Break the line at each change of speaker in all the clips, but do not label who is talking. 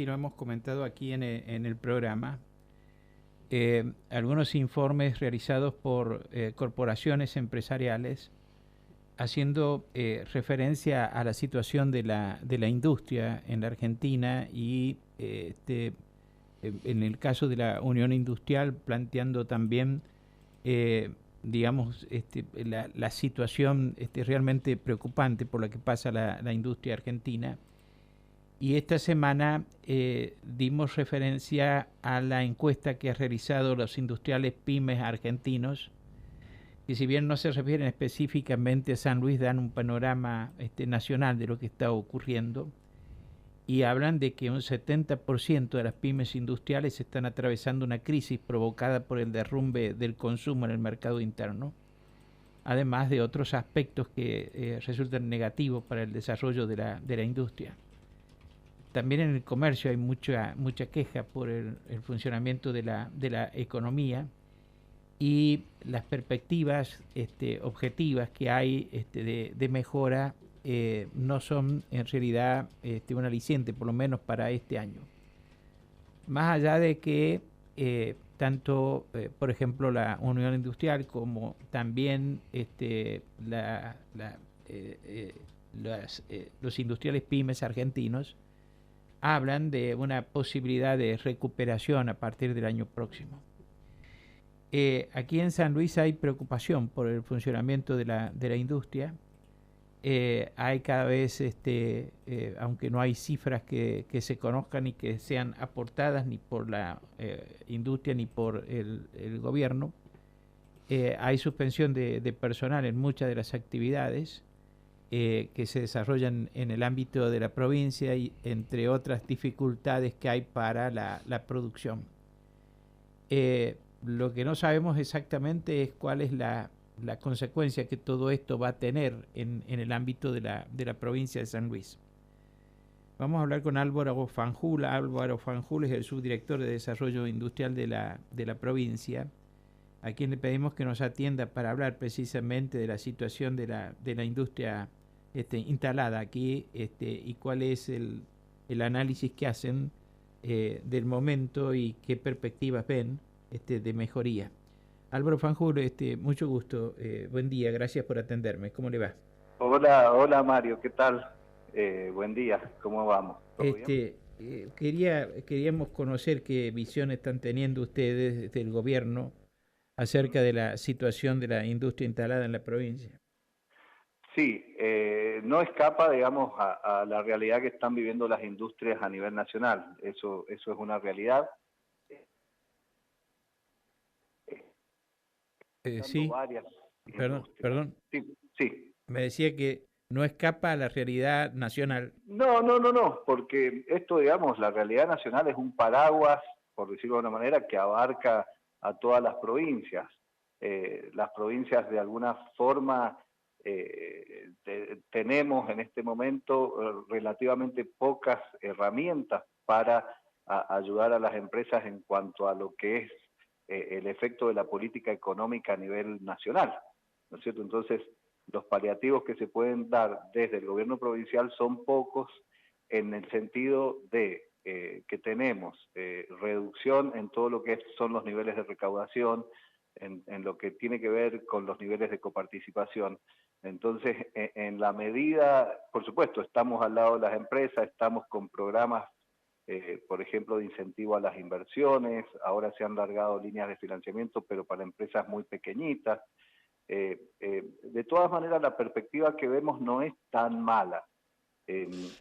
Y lo hemos comentado aquí en el programa, algunos informes realizados por corporaciones empresariales haciendo referencia a la situación de la industria en la Argentina y en el caso de la Unión Industrial planteando también, digamos, la situación realmente preocupante por la que pasa la industria argentina. Y esta semana dimos referencia a la encuesta que han realizado los industriales pymes argentinos, que si bien no se refieren específicamente a San Luis, dan un panorama nacional de lo que está ocurriendo y hablan de que un 70% de las pymes industriales están atravesando una crisis provocada por el derrumbe del consumo en el mercado interno, además de otros aspectos que resultan negativos para el desarrollo de la industria. También en el comercio hay mucha queja por el funcionamiento de la economía y las perspectivas objetivas que hay de mejora no son en realidad un aliciente, por lo menos para este año. Más allá de que tanto, por ejemplo, la Unión Industrial como también los industriales pymes argentinos hablan de una posibilidad de recuperación a partir del año próximo. Aquí en San Luis hay preocupación por el funcionamiento de la industria. Hay cada vez, aunque no hay cifras que se conozcan y que sean aportadas ni por la industria ni por el gobierno, hay suspensión de personal en muchas de las actividades que se desarrollan en el ámbito de la provincia y entre otras dificultades que hay para la producción. Lo que no sabemos exactamente es cuál es la consecuencia que todo esto va a tener en el ámbito de la provincia de San Luis. Vamos a hablar con Álvaro Fanjul. Álvaro Fanjul es el subdirector de Desarrollo Industrial de la provincia, a quien le pedimos que nos atienda para hablar precisamente de la situación de la industria instalada aquí y cuál es el análisis que hacen del momento y qué perspectivas ven de mejoría. Álvaro Fanjul, mucho gusto, buen día, gracias por atenderme, ¿cómo le va?
Hola Mario, ¿qué tal? Buen día, ¿cómo vamos? ¿Todo bien?
Queríamos conocer qué visión están teniendo ustedes desde el gobierno acerca de la situación de la industria instalada en la provincia.
Sí, no escapa, digamos, a la realidad que están viviendo las industrias a nivel nacional. Eso es una realidad. Dando
Sí,
varias
perdón,
industrias.
perdón,
Sí, sí.
me decía que no escapa a la realidad nacional.
No, porque esto, digamos, la realidad nacional es un paraguas, por decirlo de una manera, que abarca a todas las provincias. Las provincias de alguna forma tenemos en este momento relativamente pocas herramientas para ayudar a las empresas en cuanto a lo que es el efecto de la política económica a nivel nacional, ¿no es cierto? Entonces, los paliativos que se pueden dar desde el gobierno provincial son pocos en el sentido de que tenemos reducción en todo lo que son los niveles de recaudación, en lo que tiene que ver con los niveles de coparticipación. Entonces, en la medida, por supuesto, estamos al lado de las empresas, estamos con programas, por ejemplo, de incentivo a las inversiones, ahora se han largado líneas de financiamiento, pero para empresas muy pequeñitas. De todas maneras, la perspectiva que vemos no es tan mala.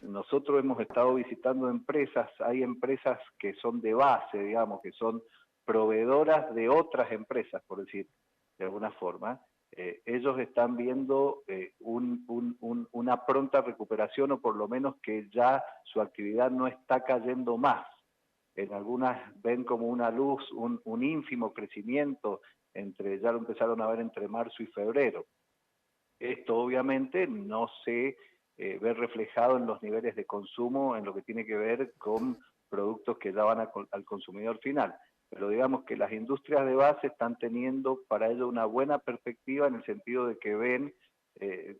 Nosotros hemos estado visitando empresas, hay empresas que son de base, digamos, que son proveedoras de otras empresas, por decir de alguna forma. Ellos están viendo una pronta recuperación o por lo menos que ya su actividad no está cayendo más. En algunas ven como una luz, un ínfimo crecimiento, ya lo empezaron a ver entre marzo y febrero. Esto obviamente no se ve reflejado en los niveles de consumo, en lo que tiene que ver con productos que ya van al consumidor final. Pero digamos que las industrias de base están teniendo para ello una buena perspectiva en el sentido de que ven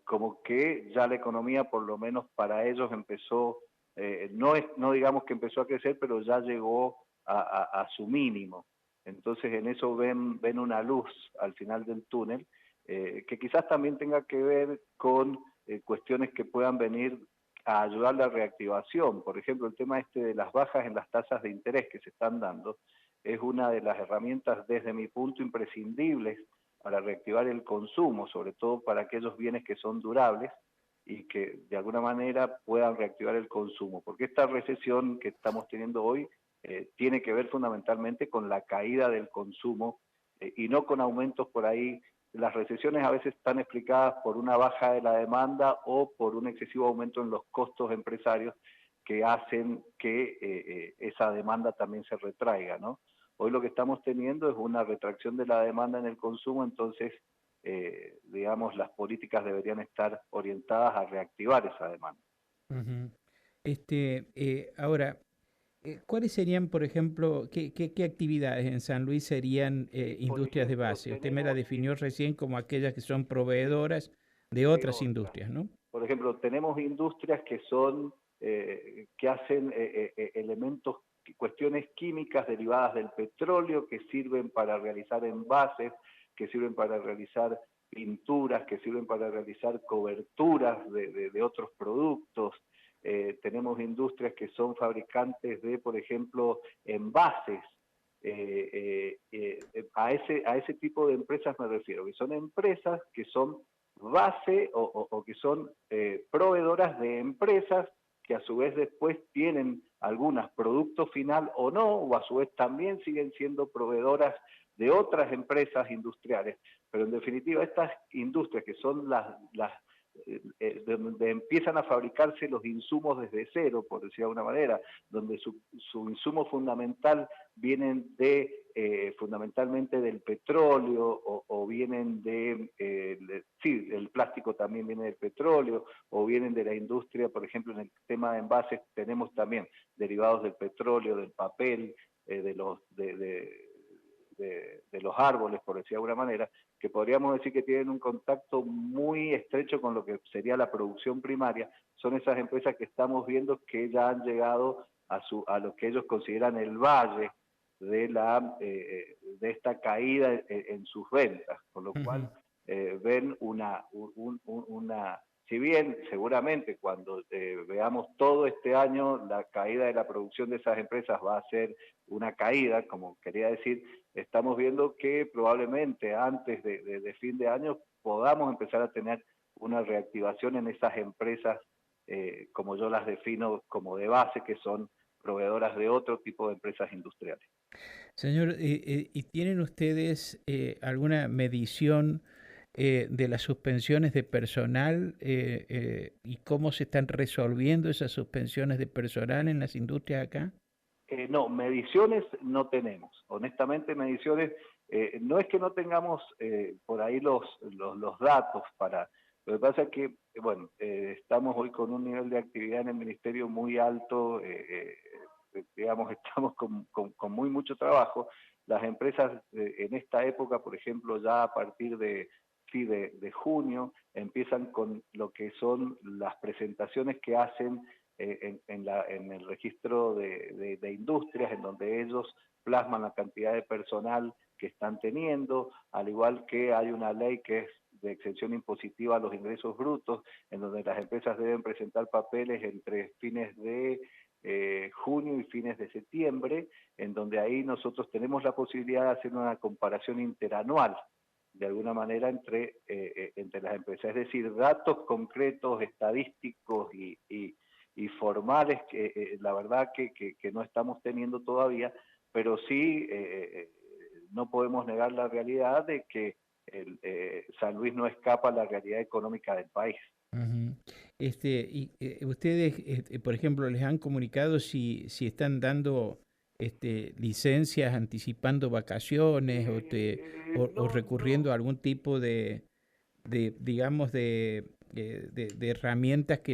como que ya la economía, por lo menos para ellos, empezó no digamos que empezó a crecer, pero ya llegó a su mínimo. Entonces en eso ven una luz al final del túnel, que quizás también tenga que ver con cuestiones que puedan venir a ayudar la reactivación. Por ejemplo, el tema de las bajas en las tasas de interés que se están dando es una de las herramientas, desde mi punto, imprescindibles para reactivar el consumo, sobre todo para aquellos bienes que son durables y que de alguna manera puedan reactivar el consumo. Porque esta recesión que estamos teniendo hoy tiene que ver fundamentalmente con la caída del consumo y no con aumentos por ahí. Las recesiones a veces están explicadas por una baja de la demanda o por un excesivo aumento en los costos empresarios que hacen que esa demanda también se retraiga, ¿no? Hoy lo que estamos teniendo es una retracción de la demanda en el consumo, entonces, digamos, las políticas deberían estar orientadas a reactivar esa demanda.
Ujú. Ahora, ¿cuáles serían, por ejemplo, qué actividades en San Luis serían
Por
industrias de
ejemplo,
base? Usted me la
tenemos
definió recién como aquellas que son proveedoras de
de
otras
otras.
industrias, ¿no?
Por ejemplo, tenemos industrias que son, que hacen elementos, cuestiones químicas derivadas del petróleo que sirven para realizar envases, que sirven para realizar pinturas, que sirven para realizar coberturas de otros productos. Tenemos industrias que son fabricantes de, por ejemplo, envases. A ese tipo de empresas me refiero, que son empresas que son base o que son proveedoras de empresas que a su vez después tienen algunas producto final o no, o a su vez también siguen siendo proveedoras de otras empresas industriales. Pero en definitiva, estas industrias que son donde empiezan a fabricarse los insumos desde cero, por decir de alguna manera, donde su insumo fundamental vienen fundamentalmente del petróleo o vienen sí, el plástico también viene del petróleo o vienen de la industria, por ejemplo, en el tema de envases tenemos también derivados del petróleo, del papel, de los árboles, por decir de alguna manera, que podríamos decir que tienen un contacto muy estrecho con lo que sería la producción primaria. Son esas empresas que estamos viendo que ya han llegado a lo que ellos consideran el valle de esta caída en sus ventas, con lo cual ven si bien seguramente cuando veamos todo este año la caída de la producción de esas empresas va a ser una caída, como quería decir, estamos viendo que probablemente antes de fin de año podamos empezar a tener una reactivación en esas empresas, como yo las defino como de base, que son proveedoras de otro tipo de empresas industriales.
Señor, ¿y tienen ustedes alguna medición de las suspensiones de personal y cómo se están resolviendo esas suspensiones de personal en las industrias acá?
No, mediciones no tenemos. Honestamente, mediciones, no es que no tengamos por ahí los datos para... Lo que pasa es que, bueno, estamos hoy con un nivel de actividad en el ministerio muy alto, digamos, estamos con muy mucho trabajo. Las empresas en esta época, por ejemplo, ya a partir sí, de junio, empiezan con lo que son las presentaciones que hacen en el registro de industrias, en donde ellos plasman la cantidad de personal que están teniendo, al igual que hay una ley que es de exención impositiva a los ingresos brutos, en donde las empresas deben presentar papeles entre fines de junio y fines de septiembre, en donde ahí nosotros tenemos la posibilidad de hacer una comparación interanual de alguna manera entre las empresas, es decir, datos concretos, estadísticos y formales que la verdad que no estamos teniendo todavía, pero sí no podemos negar la realidad de que San Luis no escapa a la realidad económica del país.
Ujú. Ustedes, por ejemplo, les han comunicado si están dando licencias, anticipando vacaciones o
No, no.
recurriendo a algún tipo digamos, de herramientas que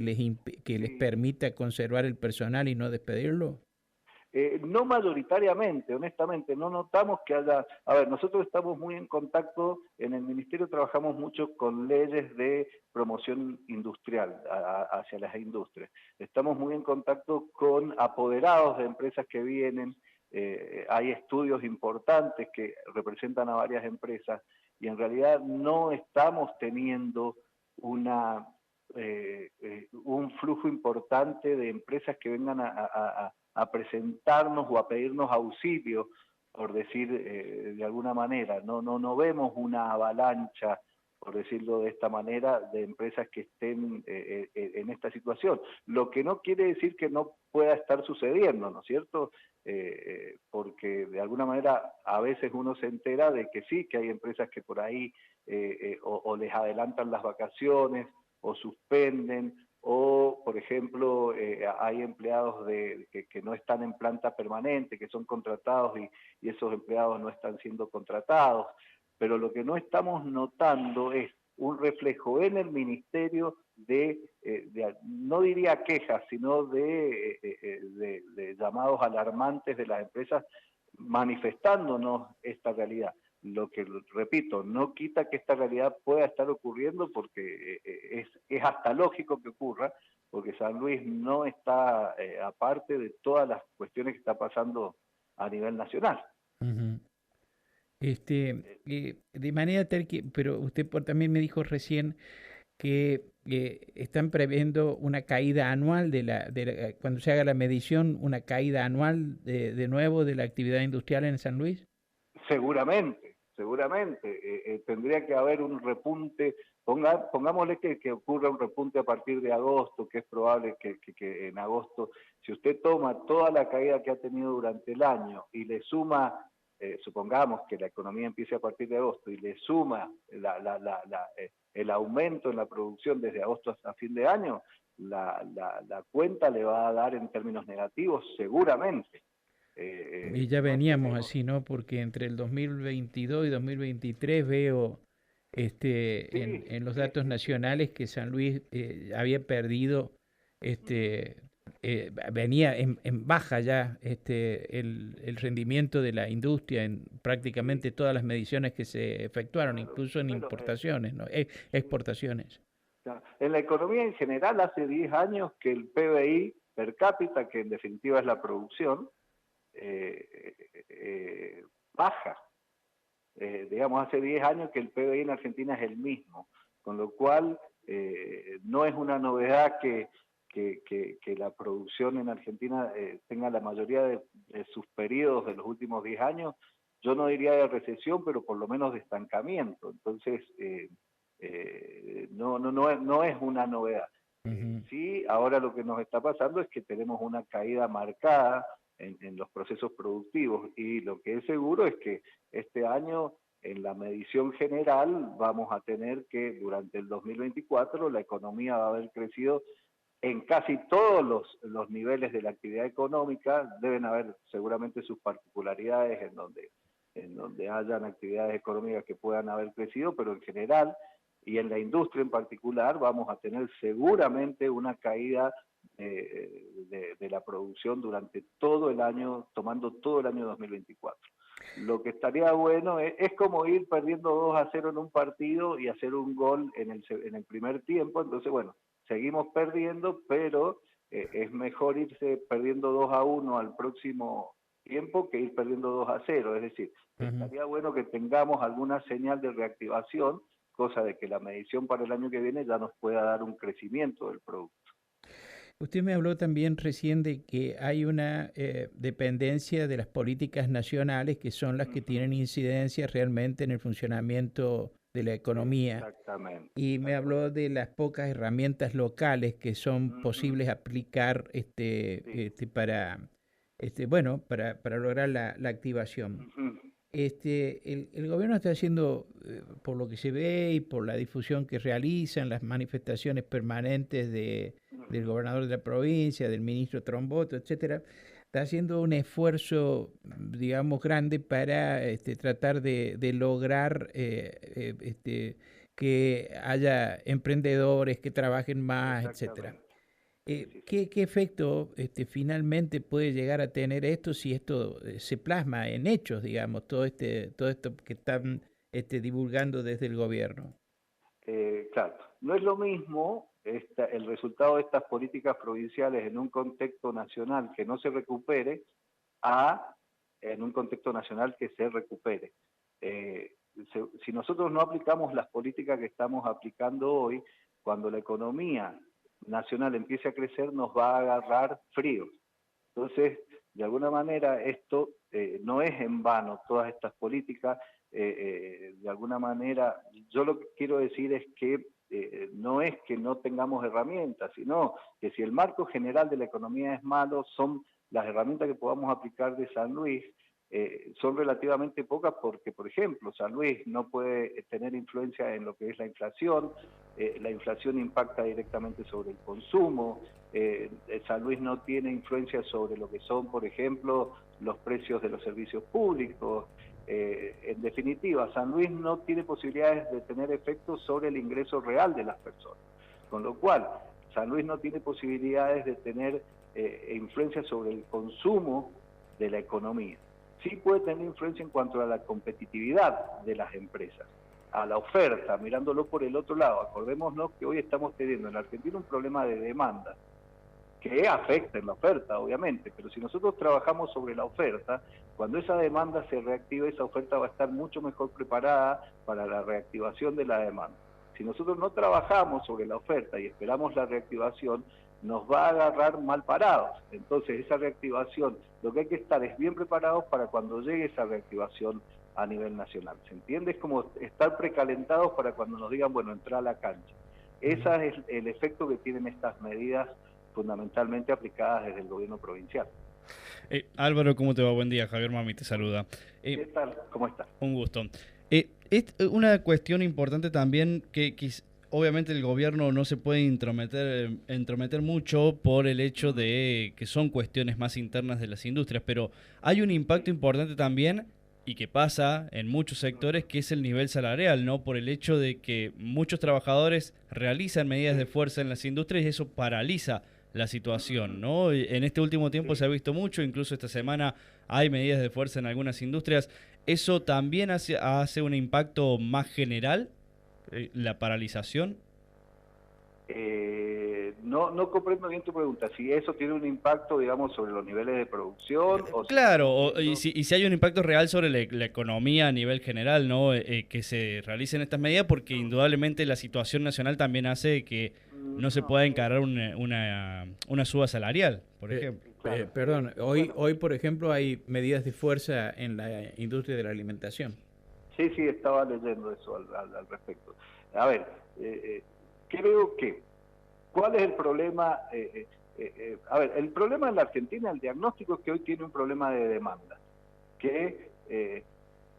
que les
Sí.
permita conservar el personal y no despedirlo.
No mayoritariamente, honestamente, no notamos que haya... A ver, nosotros estamos muy en contacto, en el Ministerio trabajamos mucho con leyes de promoción industrial hacia las industrias. Estamos muy en contacto con apoderados de empresas que vienen, hay estudios importantes que representan a varias empresas y en realidad no estamos teniendo un flujo importante de empresas que vengan a presentarnos o a pedirnos auxilio, por decir de alguna manera. No vemos una avalancha, por decirlo de esta manera, de empresas que estén en esta situación. Lo que no quiere decir que no pueda estar sucediendo, ¿no es cierto? Porque de alguna manera a veces uno se entera de que sí, que hay empresas que por ahí o les adelantan las vacaciones, o suspenden, o por ejemplo hay empleados que no están en planta permanente, que son contratados y esos empleados no están siendo contratados, pero lo que no estamos notando es un reflejo en el ministerio no diría quejas, sino de llamados alarmantes de las empresas manifestándonos esta realidad. Lo que, repito, no quita que esta realidad pueda estar ocurriendo porque es hasta lógico que ocurra, porque San Luis no está aparte de todas las cuestiones que está pasando a nivel nacional.
Uh-huh. De manera tal que, pero usted también me dijo recién que están previendo una caída anual cuando se haga la medición, una caída anual de nuevo de la actividad industrial en San Luis.
Seguramente. Tendría que haber un repunte, pongámosle que ocurra un repunte a partir de agosto, que es probable que en agosto, si usted toma toda la caída que ha tenido durante el año y le suma, supongamos que la economía empiece a partir de agosto, y le suma el aumento en la producción desde agosto hasta fin de año, la cuenta le va a dar en términos negativos seguramente.
Y ya veníamos así, ¿no? Porque entre el 2022 y 2023 veo en los datos nacionales que San Luis había perdido, venía en baja ya el rendimiento de la industria en prácticamente todas las mediciones que se efectuaron, incluso en importaciones, ¿no? Exportaciones.
En la economía en general hace 10 años que el PBI per cápita, que en definitiva es la producción, baja. Digamos, hace 10 años que el PBI en Argentina es el mismo, con lo cual no es una novedad que la producción en Argentina tenga la mayoría de sus periodos de los últimos 10 años, yo no diría de recesión, pero por lo menos de estancamiento. Entonces, no es una novedad. Sí, ahora lo que nos está pasando es que tenemos una caída marcada en los procesos productivos, y lo que es seguro es que este año en la medición general vamos a tener que durante el 2024 la economía va a haber crecido en casi todos los niveles de la actividad económica. Deben haber seguramente sus particularidades en donde hayan actividades económicas que puedan haber crecido, pero en general y en la industria en particular vamos a tener seguramente una caída de la producción durante todo el año, tomando todo el año 2024. Lo que estaría bueno es como ir perdiendo 2-0 en un partido y hacer un gol en el primer tiempo. Entonces, bueno, seguimos perdiendo, pero es mejor irse perdiendo 2-1 al próximo tiempo que ir perdiendo 2-0. Es decir, estaría bueno que tengamos alguna señal de reactivación, cosa de que la medición para el año que viene ya nos pueda dar un crecimiento del producto.
Usted me habló también recién de que hay una dependencia de las políticas nacionales que son las que tienen incidencia realmente en el funcionamiento de la economía.
Exactamente.
Y me habló de las pocas herramientas locales que son posibles aplicar para lograr la activación. El gobierno está haciendo, por lo que se ve y por la difusión que realizan, las manifestaciones permanentes del gobernador de la provincia, del ministro Tromboto, etcétera, está haciendo un esfuerzo, digamos, grande para tratar de lograr que haya emprendedores que trabajen más, etcétera.
Sí, sí, sí.
¿Qué efecto finalmente puede llegar a tener esto si esto se plasma en hechos, digamos, todo esto que están divulgando desde el gobierno?
Claro, no es lo mismo el resultado de estas políticas provinciales en un contexto nacional que no se recupere a en un contexto nacional que se recupere. Eh, si nosotros no aplicamos las políticas que estamos aplicando hoy, cuando la economía nacional empiece a crecer nos va a agarrar frío. Entonces, de alguna manera, esto no es en vano, todas estas políticas, de alguna manera, yo lo que quiero decir es que no es que no tengamos herramientas, sino que si el marco general de la economía es malo, son las herramientas que podamos aplicar de San Luis, son relativamente pocas porque, por ejemplo, San Luis no puede tener influencia en lo que es la inflación impacta directamente sobre el consumo, San Luis no tiene influencia sobre lo que son, por ejemplo, los precios de los servicios públicos. En definitiva, San Luis no tiene posibilidades de tener efectos sobre el ingreso real de las personas. Con lo cual, San Luis no tiene posibilidades de tener influencia sobre el consumo de la economía. Sí puede tener influencia en cuanto a la competitividad de las empresas, a la oferta, mirándolo por el otro lado. Acordémonos que hoy estamos teniendo en Argentina un problema de demanda que afecta en la oferta, obviamente, pero si nosotros trabajamos sobre la oferta, cuando esa demanda se reactive, esa oferta va a estar mucho mejor preparada para la reactivación de la demanda. Si nosotros no trabajamos sobre la oferta y esperamos la reactivación, nos va a agarrar mal parados. Entonces, esa reactivación, lo que hay que estar es bien preparados para cuando llegue esa reactivación a nivel nacional. ¿Se entiende? Es como estar precalentados para cuando nos digan, bueno, entra a la cancha. Ese es el efecto que tienen estas medidas fundamentalmente aplicadas desde el gobierno provincial.
Álvaro, ¿cómo te va? Buen día, Javier Mami te saluda.
¿Qué tal? ¿Cómo está?
Un gusto. Es una cuestión importante también que obviamente el gobierno no se puede entrometer mucho por el hecho de que son cuestiones más internas de las industrias, pero hay un impacto importante también y que pasa en muchos sectores, que es el nivel salarial, ¿no? Por el hecho de que muchos trabajadores realizan medidas de fuerza en las industrias y eso paraliza la situación, ¿no? En este último tiempo se ha visto mucho, incluso esta semana hay medidas de fuerza en algunas industrias. ¿Eso también hace un impacto más general, la paralización?
No comprendo bien tu pregunta. Si eso tiene un impacto, digamos, sobre los niveles de producción o si
Claro,
estamos viendo...
y si hay un impacto real sobre la economía a nivel general, ¿no? Que se realicen estas medidas, porque indudablemente la situación nacional también hace que no se
No,
pueda encarar una suba salarial, por ejemplo.
claro.
Perdón,
Bueno,
hoy, por ejemplo, hay medidas de fuerza en la industria de la alimentación.
sí, estaba leyendo eso al respecto. A ver, creo que, ¿cuál es el problema? A ver, el problema en la Argentina, el diagnóstico es que hoy tiene un problema de demanda, que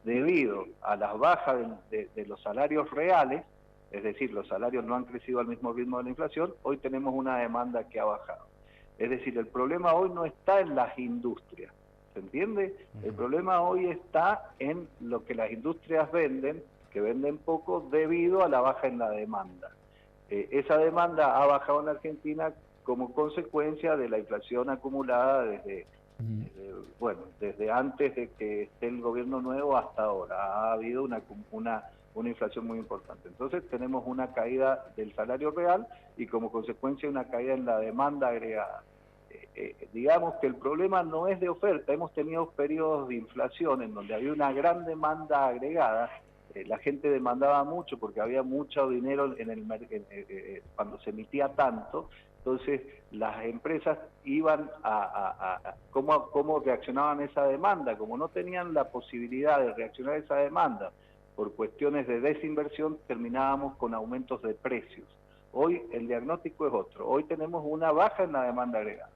debido a las bajas de los salarios reales, es decir, los salarios no han crecido al mismo ritmo de la inflación, hoy tenemos una demanda que ha bajado. Es decir, el problema hoy no está en las industrias, ¿se entiende? El problema hoy está en lo que las industrias venden, que venden poco debido a la baja en la demanda. Esa demanda ha bajado en Argentina como consecuencia de la inflación acumulada desde antes de que esté el gobierno nuevo hasta ahora. Ha habido una inflación muy importante. Entonces tenemos una caída del salario real y como consecuencia una caída en la demanda agregada. Digamos que el problema no es de oferta, hemos tenido periodos de inflación en donde había una gran demanda agregada, la gente demandaba mucho porque había mucho dinero cuando se emitía tanto, entonces las empresas iban cómo reaccionaban a esa demanda, como no tenían la posibilidad de reaccionar a esa demanda por cuestiones de desinversión, terminábamos con aumentos de precios. Hoy el diagnóstico es otro, hoy tenemos una baja en la demanda agregada.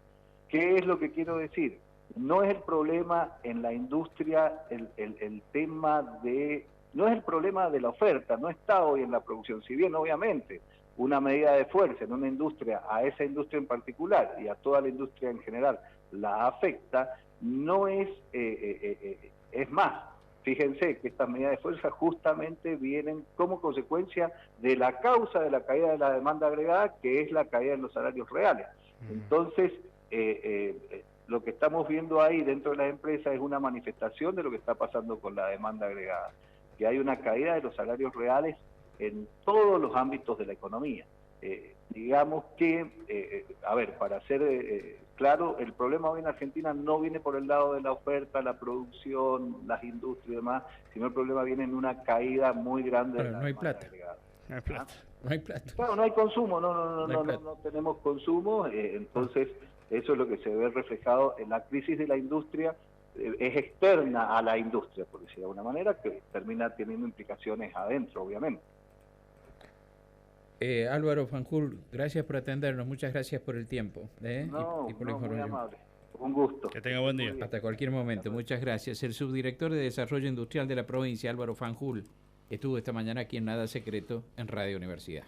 ¿Qué es lo que quiero decir? No es el problema en la industria el tema de... No es el problema de la oferta, no está hoy en la producción, si bien obviamente una medida de fuerza en una industria, a esa industria en particular y a toda la industria en general la afecta, no es... es más, fíjense que estas medidas de fuerza justamente vienen como consecuencia de la causa de la caída de la demanda agregada, que es la caída en los salarios reales. Entonces, lo que estamos viendo ahí dentro de las empresas es una manifestación de lo que está pasando con la demanda agregada, que hay una caída de los salarios reales en todos los ámbitos de la economía. Digamos que, a ver, para ser claro, el problema hoy en Argentina no viene por el lado de la oferta, la producción, las industrias y demás, sino el problema viene en una caída muy grande de la demanda agregada.
No hay plata. No hay plata.
Claro, no hay consumo, no tenemos consumo, entonces eso es lo que se ve reflejado en la crisis de la industria, es externa a la industria, por decir de alguna manera, que termina teniendo implicaciones adentro, obviamente.
Álvaro Fanjul, gracias por atendernos, muchas gracias por el tiempo y por la información.
Muy amable. Un gusto.
Que tenga buen día.
Hasta cualquier momento, muchas gracias. El subdirector de Desarrollo Industrial de la provincia, Álvaro Fanjul, estuvo esta mañana aquí en Nada Secreto en Radio Universidad.